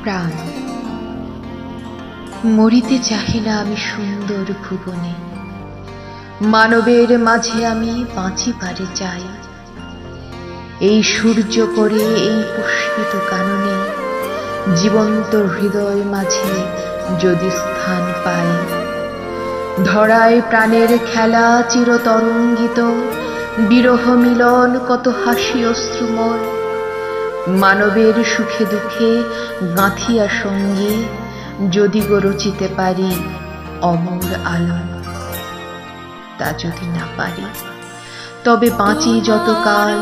প্রাণ মরিতে চাহি না আমি সুন্দর ভুবনে, মানবের মাঝে আমি বাঁচিবারে চাই। এই সূর্য করে এই পুষ্পিত কাননে, জীবন্ত হৃদয় মাঝে যদি স্থান পাই। ধরায় প্রাণের খেলা চিরতরঙ্গিত, বিরহ মিলন কত হাসি অশ্রুময়। মানবের সুখে দুঃখে গাঁথিয়া সঙ্গী, যদি গো রচিতে পারি অমর আলো। তা যদি না পারি, তবে বাঁচি যতকাল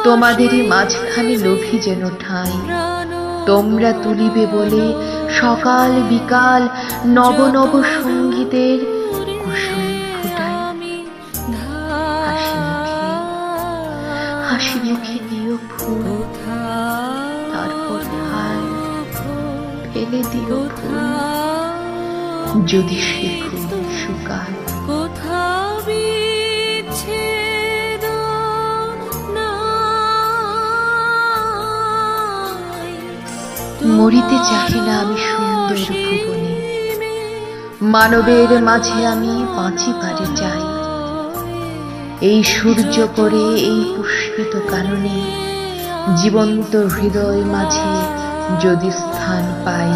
তোমাদেরই মাঝখানে লোভী যেন ঠাঁই। তোমরা তুলিবে বলে সকাল বিকাল নব নব সঙ্গীতের কুসুম ফুটাই। হাসি মুখে দিও ফুল, তারপর হায় ফেলে দিও ফুল, যদি সে ফুল শুকায়। মরিতে চাহি না আমি সুন্দর ভুবনে, মানবের মাঝে আমি বাঁচিবারে চাই। এই সূর্য করে এই পুষ্পিত কাননে, জীবন্ত হৃদয় মাঝে যদি স্থান পাই।